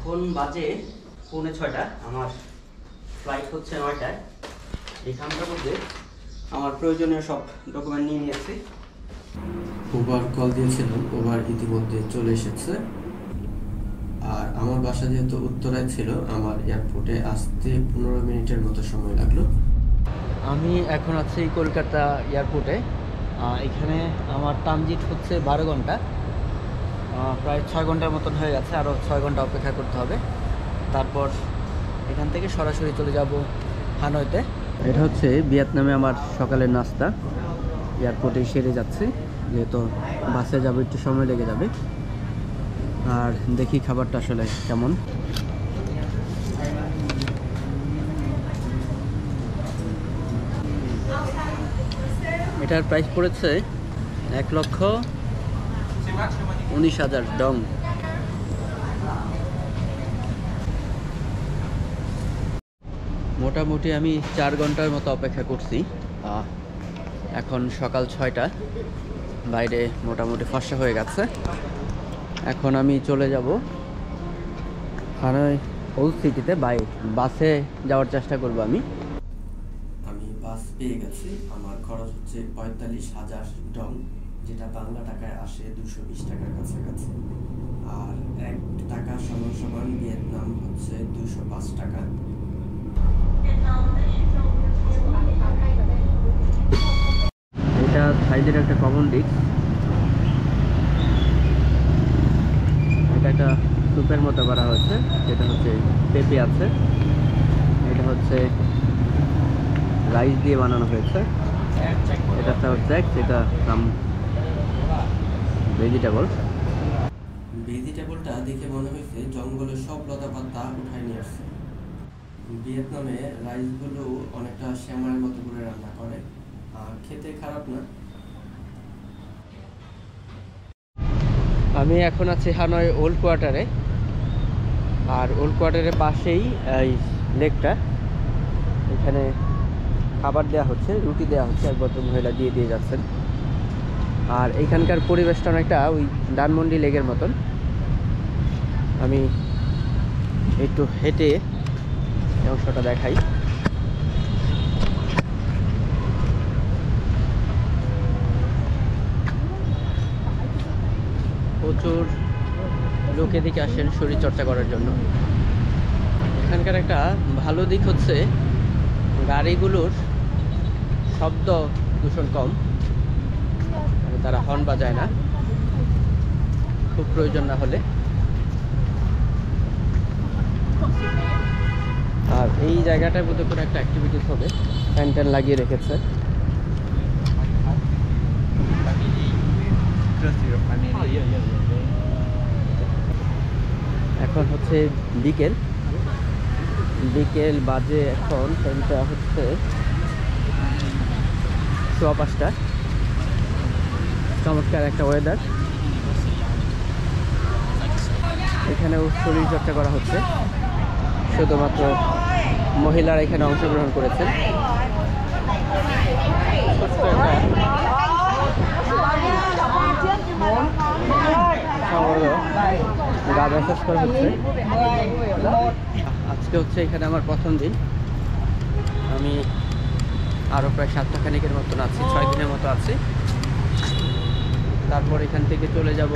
এখন বাজে 6:45, আমার ফ্লাইট হচ্ছে 9টায়। এখানটার মধ্যে আমার প্রয়োজনীয় সব ডকুমেন্ট নিয়ে নিয়েছি। উবার কল দিয়েছিলাম, উবার ইতিমধ্যে চলে এসেছে। আর আমার বাসা যেহেতু উত্তরায় ছিল, আমার এয়ারপোর্টে আসতে 15 মিনিটের মতো সময় লাগলো। আমি এখন আছি কলকাতা এয়ারপোর্টে। এখানে আমার ট্রানজিট হচ্ছে 12 ঘন্টা, প্রায় 6 ঘন্টার মতন হয়ে গেছে। আরও 6 ঘন্টা অপেক্ষা করতে হবে। তারপর এখান থেকে সরাসরি চলে যাব হানয়তে। এটা হচ্ছে ভিয়েতনামে আমার সকালের নাস্তা। এয়ারপোর্টে সেরে যাচ্ছি, যেহেতু বাসে যাব একটু সময় লেগে যাবে। আর দেখি খাবারটা আসলে কেমন। এটার প্রাইস পড়েছে 1,19,000 ডং। মোটামুটি আমি 4 ঘন্টার মতো অপেক্ষা করছি। এখন সকাল 6টা, বাইরে মোটামুটি ফর্সা হয়ে গেছে। এখন আমি চলে যাব হানয় ওল্ড সিটিতে। বাসে যাওয়ার চেষ্টা করব। আমি বাস পেয়ে গেছি। আমার খরচ হচ্ছে 45,000 ডং, যেটা বাংলা টাকায় আসে 220 টাকার কাছাকাছি। আর 1 টাকা সমান ভিয়েতনাম হচ্ছে 205 টাকা। এটা থাইল্যান্ডের একটা কমন ডিশ। এটা একটা স্যুপের মতো করা হয়েছে, যেটা হচ্ছে পেঁপে আছে। এটা হচ্ছে রাইস দিয়ে বানানো হয়েছে। এটা হচ্ছে এটা ভেজিটেবলটা দেখে মনে হয়েছে জঙ্গলের সব লতা পাতা উঠায় নিয়ে আসছে। ভিয়েতনামে রাইসগুলো অনেকটা শ্যামাইয়ের মতো করে রান্না করে, আর খেতে খারাপ না। আমি এখন আছি হানয় ওল্ড কোয়ার্টারে। আর ওল্ড কোয়ার্টারের পাশেই এই লেকটা। এখানে খাবার দেওয়া হচ্ছে, রুটি দেওয়া হচ্ছে, এক ভদ্র মহিলা দিয়ে যাচ্ছেন। আর এইখানকার পরিবেশটা অনেকটা ওই ধানমন্ডি লেকের মতন। আমি একটু হেঁটে অংশটা দেখাই। প্রচুর লোক এদিকে আসেন শরীরচর্চা করার জন্য। এখানকার একটা ভালো দিক হচ্ছে গাড়িগুলোর শব্দ দূষণ কম। তারা হর্ন বাজায় না, খুব প্রয়োজন না হলে। আর এই জায়গাটার মধ্যে কোনো একটা অ্যাক্টিভিটিস হবে, ফ্যান ট্যান লাগিয়ে রেখেছে। এখন হচ্ছে বিকেল বাজে। এখন টাইমটা হচ্ছে 5:15। চমৎকার একটা ওয়েদার। এখানেও শরীরচর্চা করা হচ্ছে, শুধুমাত্র মহিলারা এখানে অংশগ্রহণ করেছেন। গাঁজা চাষ করা হচ্ছে। আজকে হচ্ছে এখানে আমার প্রথম দিন। আমি আরও প্রায় 7টা খানিকের মতন আছি, 6 দিনের মতো আছি। তারপর এখান থেকে চলে যাব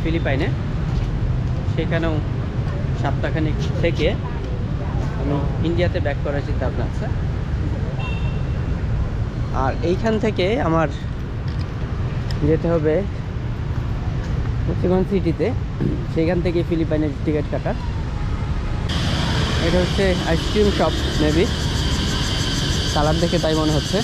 ফিলিপাইনে। সেখানেও 7টা খানিক থেকে আমি ইন্ডিয়াতে ব্যাক করার চিন্তা ভাবনা আছে। আর এইখান থেকে আমার যেতে হবে হচ্ছে সিটিতে, সেখান থেকে ফিলিপাইনের টিকিট কাটা। এটা হচ্ছে আইসক্রিম শপ, মেবি কালার দেখে তাই মনে হচ্ছে।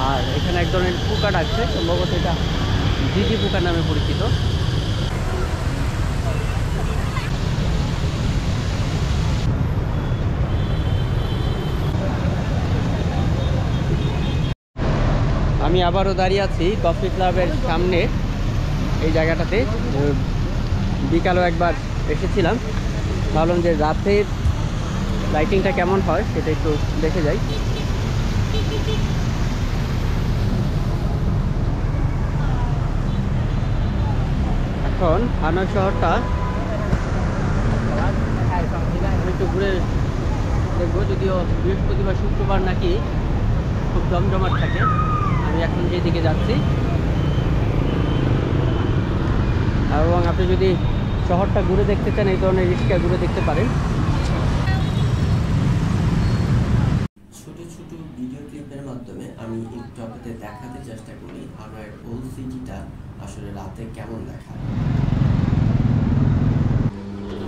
আর এখানে এক ধরনের পোকা ডাকছে, সম্ভবত এটা জিজি পোকা নামে পরিচিত। আমি আবারও দাঁড়িয়ে আছি কফি ক্লাবের সামনে, এই জায়গাটাতে। বিকালও একবার এসেছিলাম, ভাবলাম যে রাতের লাইটিংটা কেমন হয় সেটা একটু দেখে যাই। এখন হানয় শহরটা একটু ঘুরে দেখবো, যদিও বৃহস্পতিবার শুক্রবার নাকি খুব জমজমাট থাকে। আমি এখন যেদিকে যাচ্ছি, এবং আপনি যদি শহরটা ঘুরে দেখতে চান এই ধরনের রিক্সা ঘুরে দেখতে পারেন। ছোট ছোট ভিডিও ক্লিপের মাধ্যমে আমি একটু আপনাদের দেখাতে চেষ্টা করি হানয়ের ওল্ড সিটিটা আসলে রাতে কেমন দেখায়।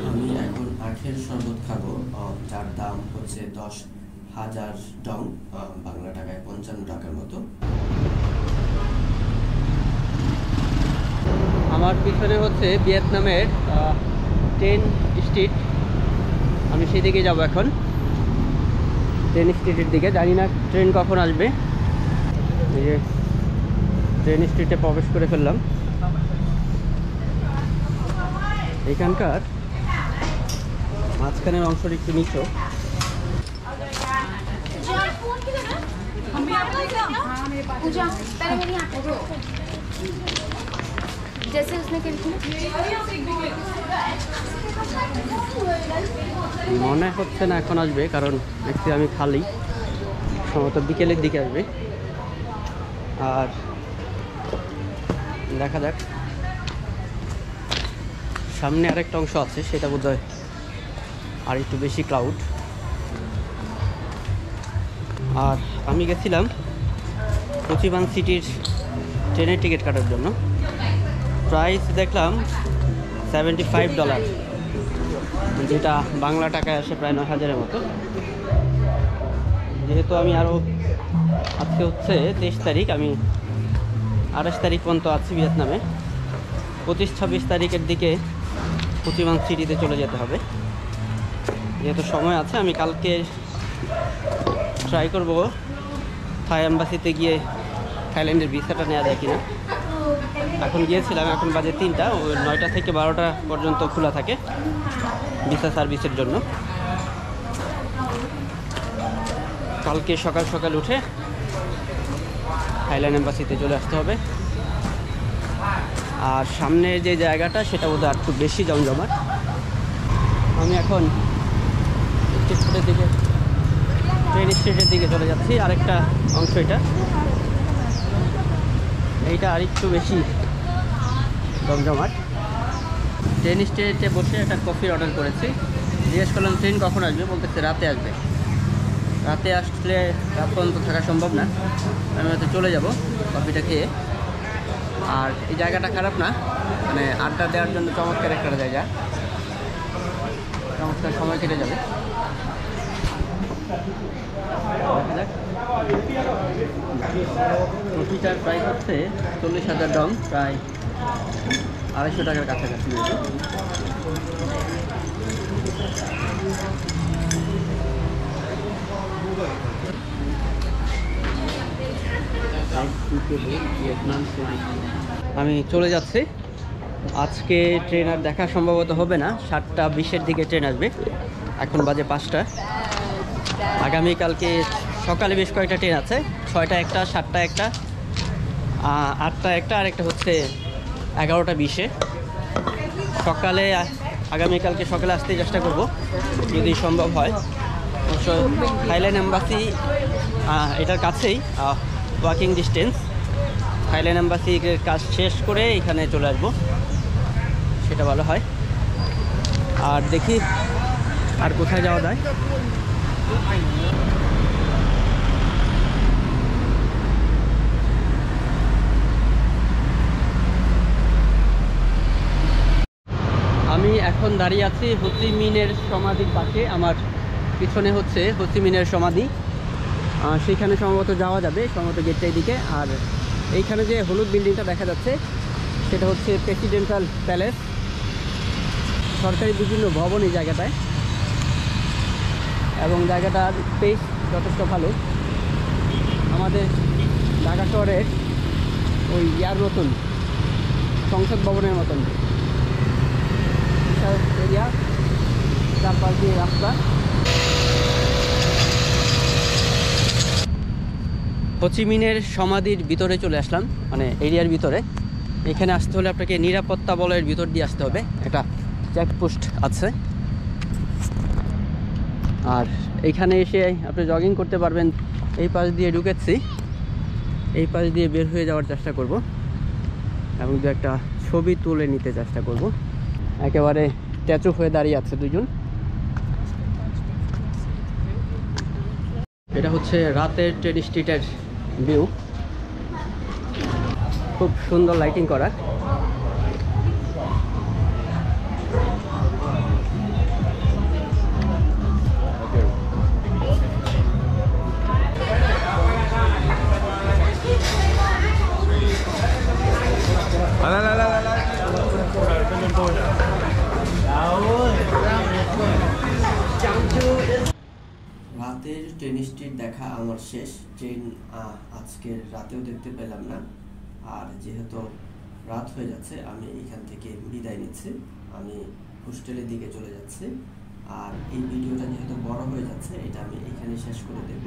আমি এখন আখের শরবত খাবো, যার দাম হচ্ছে 10,000 ডং, বাংলা টাকায় 55 টাকার মতো। আমার পিছনে হচ্ছে ভিয়েতনামের 10 স্ট্রিট। আমি সেদিকে যাব এখন, 10 স্ট্রিটের দিকে। জানি না ট্রেন কখন আসবে। এই যে 10 স্ট্রিটে প্রবেশ করে ফেললাম। এখানকার মাঝখানের অংশটা একটু নিচু। जैसे उसने करी थी মনে হচ্ছে না এখন আসবে, কারণ দেখছি আমি খালি, সম্ভবত বিকেলের দিকে আসবে। আর দেখা যাক, সামনে আরেকটা অংশ আছে, সেটা বোধহয় আর একটু বেশি ক্রাউড। আর আমি গেছিলাম প্রতিবান সিটির ট্রেনের টিকিট কাটার জন্য। প্রাইস দেখলাম $75, যেটা বাংলা টাকায় আসে প্রায় 9,000-এর মতো। যেহেতু আমি আরও, আজকে হচ্ছে 23 তারিখ, আমি 28 তারিখ পর্যন্ত আছি ভিয়েতনামে। 25-26 তারিখের দিকে প্রতিবান সিটিতে চলে যেতে হবে। যেহেতু সময় আছে, আমি কালকে ট্রাই করব থাই এম্বাসিতে গিয়ে থাইল্যান্ডের ভিসাটা নেওয়া যায় কিনা। এখন গিয়েছিলাম, এখন বাজে 3টা, 9টা থেকে 12টা পর্যন্ত খোলা থাকে ভিসা সার্ভিসের জন্য। কালকে সকাল সকাল উঠে থাইল্যান্ড এম্বাসিতে চলে আসতে হবে। আর সামনের যে জায়গাটা সেটা বোধহয় আর খুব বেশি জমজমাট। আমি এখন স্ট্রিটের দিকে, ট্রেন স্ট্রিটের দিকে চলে যাচ্ছি। আরেকটা অংশ এইটা আর একটু বেশি জমজমাট। ট্রেন স্টেশনে বসে একটা কফি অর্ডার করেছি। জিজ্ঞেস করলাম ট্রেন কখন আসবে, বলতেছে রাতে আসবে। রাতে আসলে রাত পর্যন্ত থাকা সম্ভব না, আমি হয়তো চলে যাব কফিটা খেয়ে। আর এই জায়গাটা খারাপ না, মানে আড্ডা দেওয়ার জন্য চমৎকার একটা জায়গা, চমৎকার সময় কেটে যাবে। কফিটার প্রাইস হচ্ছে 40,000 ডং, প্রায় 250 টাকার কাছাকাছি। আমি চলে যাচ্ছি। আজকে ট্রেন আর দেখা সম্ভবত হবে না, 7:20-এর দিকে ট্রেন আসবে। এখন বাজে 5টা। আগামীকালকে সকালে বেশ কয়েকটা ট্রেন আছে, 6টা একটা, 7টা একটা, 8টা একটা, আর একটা হচ্ছে 11:20-এ। সকালে আগামীকালকে সকালে আসতে চেষ্টা করব যদি সম্ভব হয়। অবশ্য থাইল্যান্ড এম্বাসি এটার কাছেই, ওয়াকিং ডিস্টেন্স। থাইল্যান্ড এম্বাসির কাজ শেষ করে এখানে চলে আসবো, সেটা ভালো হয়। আর দেখি আর কোথায় যাওয়া যায়। আমি এখন দাঁড়িয়ে আছি হো চি মিনের সমাধির পাশে। আমার পিছনে হচ্ছে হো চি মিনের সমাধি, সেখানে সম্ভবত যাওয়া যাবে, সম্ভবত গেটটার দিকে। আর এইখানে যে হলুদ বিল্ডিংটা দেখা যাচ্ছে সেটা হচ্ছে প্রেসিডেন্টাল প্যালেস, সরকারি বিভিন্ন ভবন এই জায়গাটায়। এবং জায়গাটার স্পেস যথেষ্ট ভালো, আমাদের ঢাকা শহরের ওই ইয়ার মতন, সংসদ ভবনের মতন এরিয়া, চারপাশ দিয়ে রাস্তা। হো চি মিনের সমাধির ভিতরে চলে আসলাম, মানে এরিয়ার ভিতরে। এখানে আসতে হলে আপনাকে নিরাপত্তা বলয়ের ভিতর দিয়ে আসতে হবে, একটা চেকপোস্ট আছে। আর এইখানে এসে আপনি জগিং করতে পারবেন। এই পাশ দিয়ে ঢুকেছি, এই পাশ দিয়ে বের হয়ে যাওয়ার চেষ্টা করব এবং দু একটা ছবি তুলে নিতে চেষ্টা করব। একেবারে স্ট্যাচু হয়ে দাঁড়িয়ে আছে দুজন। এটা হচ্ছে রাতের ট্রেন স্ট্রিটের ভিউ, খুব সুন্দর লাইটিং করা। রাতের ট্রেন স্ট্রিট দেখা আমার শেষ। ট্রেন আজকের রাতেও দেখতে পেলাম না। আর যেহেতু রাত হয়ে যাচ্ছে, আমি এখান থেকে বিদায় নিচ্ছি। আমি হোস্টেলের দিকে চলে যাচ্ছি। আর এই ভিডিওটা যেহেতু বড় হয়ে যাচ্ছে, এটা আমি এখানে শেষ করে দেব।